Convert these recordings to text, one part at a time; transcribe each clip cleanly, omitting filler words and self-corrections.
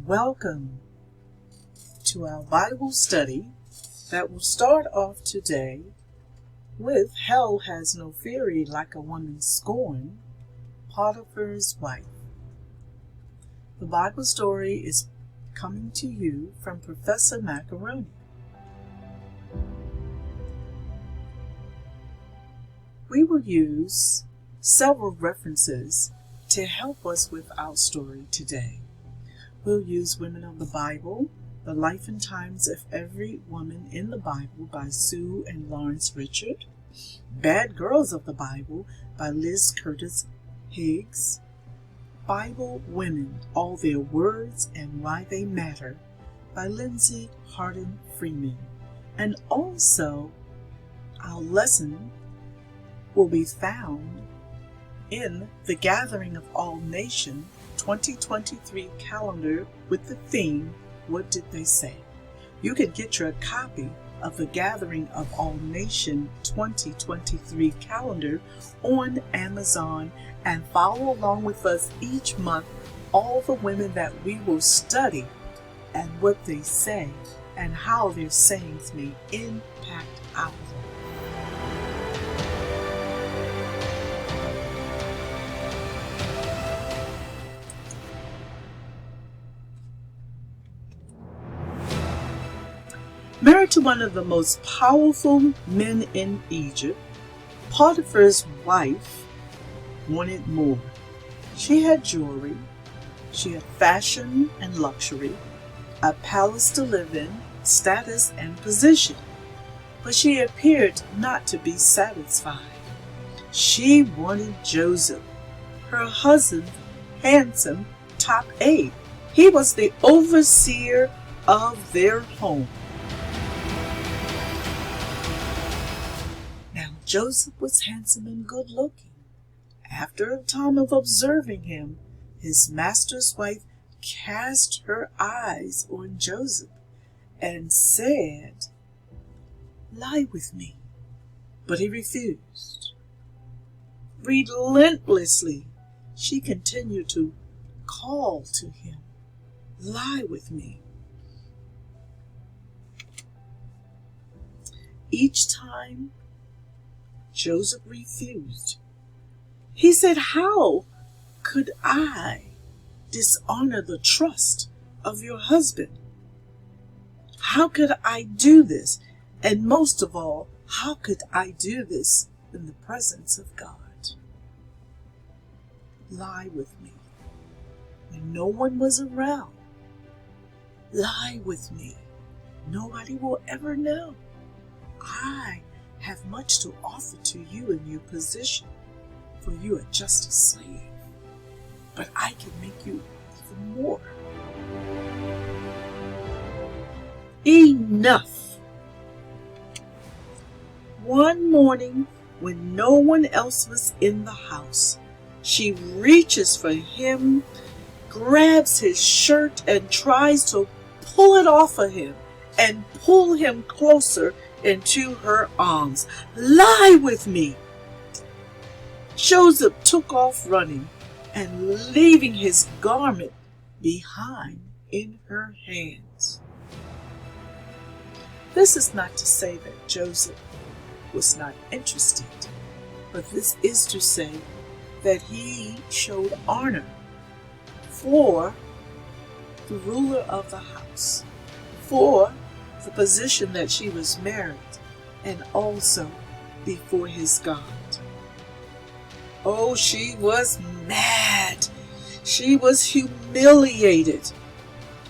Welcome to our Bible study that will start off today with Hell Has No Fury Like a Woman Scorned, Potiphar's Wife. The Bible story is coming to you from Professor Macaroni. We will use several references to help us with our story today. We'll use Women of the Bible, The Life and Times of Every Woman in the Bible by Sue and Lawrence Richard, Bad Girls of the Bible by Liz Curtis Higgs, Bible Women, All Their Words and Why They Matter by Lindsay Hardin Freeman. And also, our lesson will be found in the Gathering of All Nations 2023 calendar with the theme, What Did They Say? You can get your copy of the Gathering of All Nations 2023 calendar on Amazon and follow along with us each month all the women that we will study and what they say and how their sayings may impact our lives. Married to one of the most powerful men in Egypt, Potiphar's wife wanted more. She had jewelry, she had fashion and luxury, a palace to live in, status and position, but she appeared not to be satisfied. She wanted Joseph, her husband, handsome, top A. He was the overseer of their home. Joseph was handsome and good looking. After a time of observing him, his master's wife cast her eyes on Joseph and said, "Lie with me." But he refused. Relentlessly, she continued to call to him, "Lie with me." Each time, Joseph refused. He said, "How could I dishonor the trust of your husband? How could I do this? And most of all, how could I do this in the presence of God? Lie with me when no one was around. Lie with me. Nobody will ever know. I have much to offer to you in your position, for you are just a slave, but I can make you even more." Enough! One morning, when no one else was in the house, she reaches for him, grabs his shirt, and tries to pull it off of him and pull him closer into her arms. "Lie with me!" Joseph took off running and leaving his garment behind in her hands. This is not to say that Joseph was not interested, but this is to say that he showed honor for the ruler of the house, for the position that she was married, and also before his God. Oh, she was mad. She was humiliated.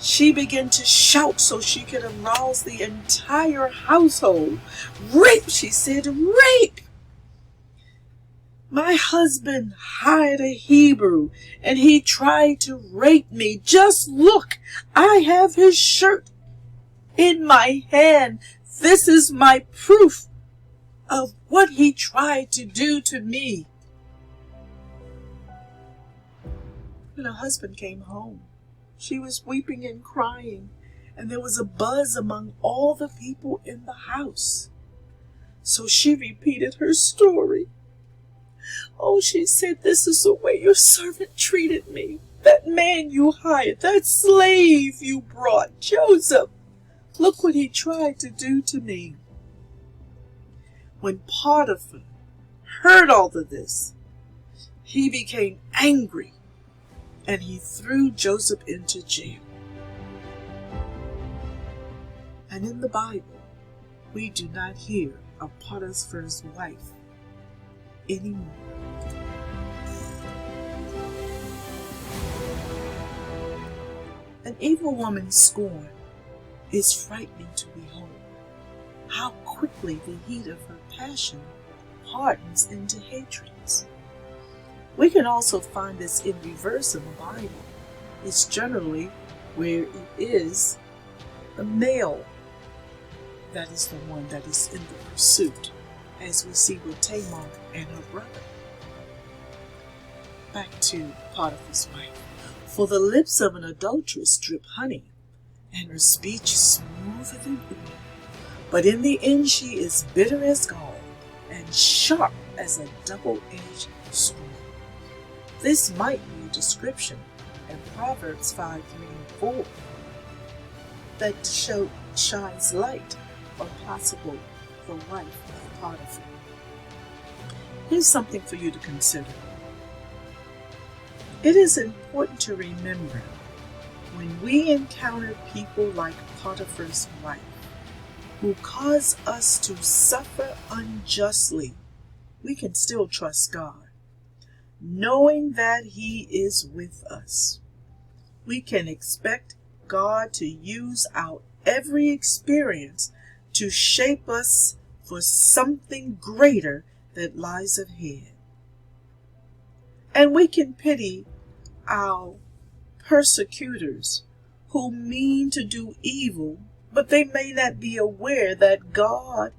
She began to shout so she could arouse the entire household. "Rape," she said, "rape! My husband hired a Hebrew and he tried to rape me. Just look, I have his shirt in my hand. This is my proof of what he tried to do to me." When her husband came home, she was weeping and crying, and there was a buzz among all the people in the house. So she repeated her story. "Oh," she said, "this is the way your servant treated me. that man you hired, that slave you brought, Joseph, look what he tried to do to me. When Potiphar heard all of this, he became angry and he threw Joseph into jail. And in the Bible, we do not hear of Potiphar's wife anymore. An evil woman scorned is frightening to behold. How quickly the heat of her passion hardens into hatreds. We can also find this in reverse in the Bible. It's generally where it is the male that is the one that is in the pursuit, as we see with Tamar and her brother. Back to Potiphar's wife. For the lips of an adulteress drip honey, and her speech is smoother than oil. But in the end she is bitter as gall, and sharp as a double-edged sword. This might be a description in Proverbs 5:3-4 that shines light on possible the wife of Potiphar. Here's something for you to consider. It is important to remember when we encounter people like Potiphar's wife, who cause us to suffer unjustly, we can still trust God, knowing that He is with us. We can expect God to use our every experience to shape us for something greater that lies ahead. And we can pity our persecutors who mean to do evil, but they may not be aware that God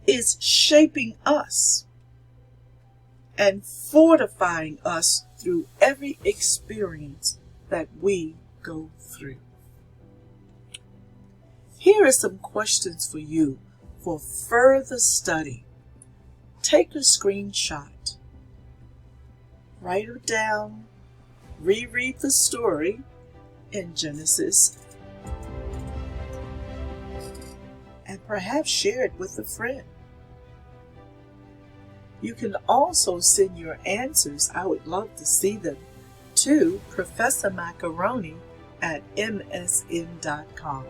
is shaping us and fortifying us through every experience that we go through. Here are some questions for you for further study. Take a screenshot, write it down, reread the story in Genesis, and perhaps share it with a friend. You can also send your answers, I would love to see them, to Professor Macaroni at msn.com.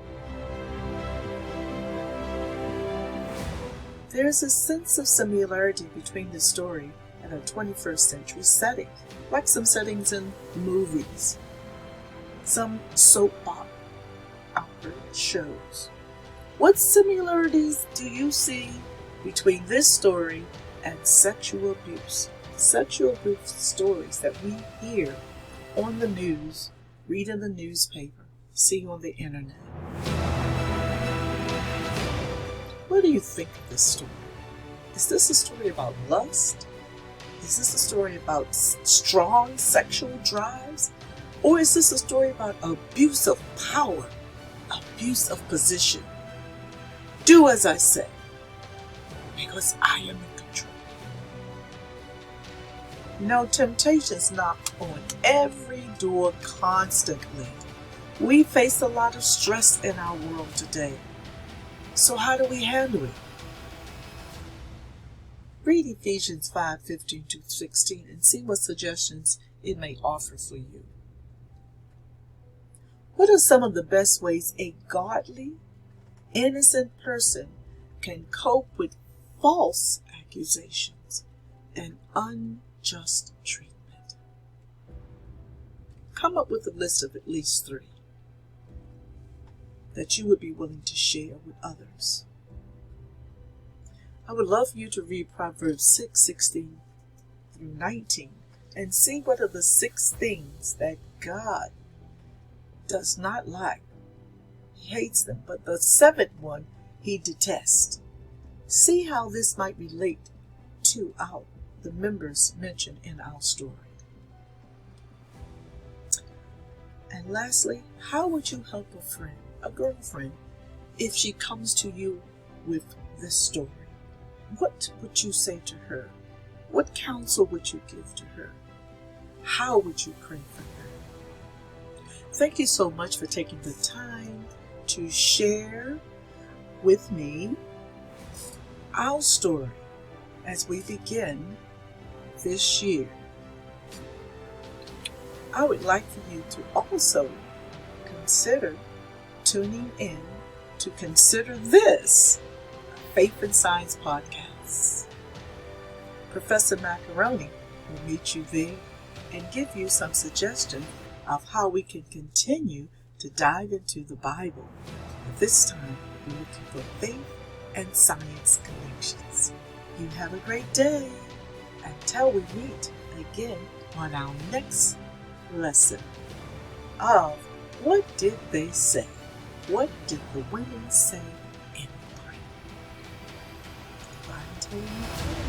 There is a sense of similarity between the story and a 21st century setting, like some settings in movies, some soap opera shows. What similarities do you see between this story and sexual abuse? Sexual abuse stories that we hear on the news, read in the newspaper, see on the internet. What do you think of this story? Is this a story about lust? Is this a story about strong sexual drives? Or is this a story about abuse of power, abuse of position? Do as I say, because I am in control. You know, temptations knock on every door constantly. We face a lot of stress in our world today. So how do we handle it? Read Ephesians 5:15-16 and see what suggestions it may offer for you. What are some of the best ways a godly, innocent person can cope with false accusations and unjust treatment? Come up with a list of at least 3 that you would be willing to share with others. I would love for you to read Proverbs 6:16-19 and see what are the 6 things that God does not like. He hates them, but the 7th one He detests. See how this might relate to the members mentioned in our story. And lastly, how would you help a friend, a girlfriend, if she comes to you with this story? What would you say to her? What counsel would you give to her? How would you pray for her? thank you so much for taking the time to share with me our story as we begin this year. I would like for you to also consider tuning in to Consider This, a Faith and Science podcast. Professor Macaroni will meet you there and give you some suggestions of how we can continue to dive into the Bible. But this time, we're looking for faith and science connections. You have a great day until we meet again on our next lesson of What Did They Say? What did the women say in the Bible? Bye until we meet again.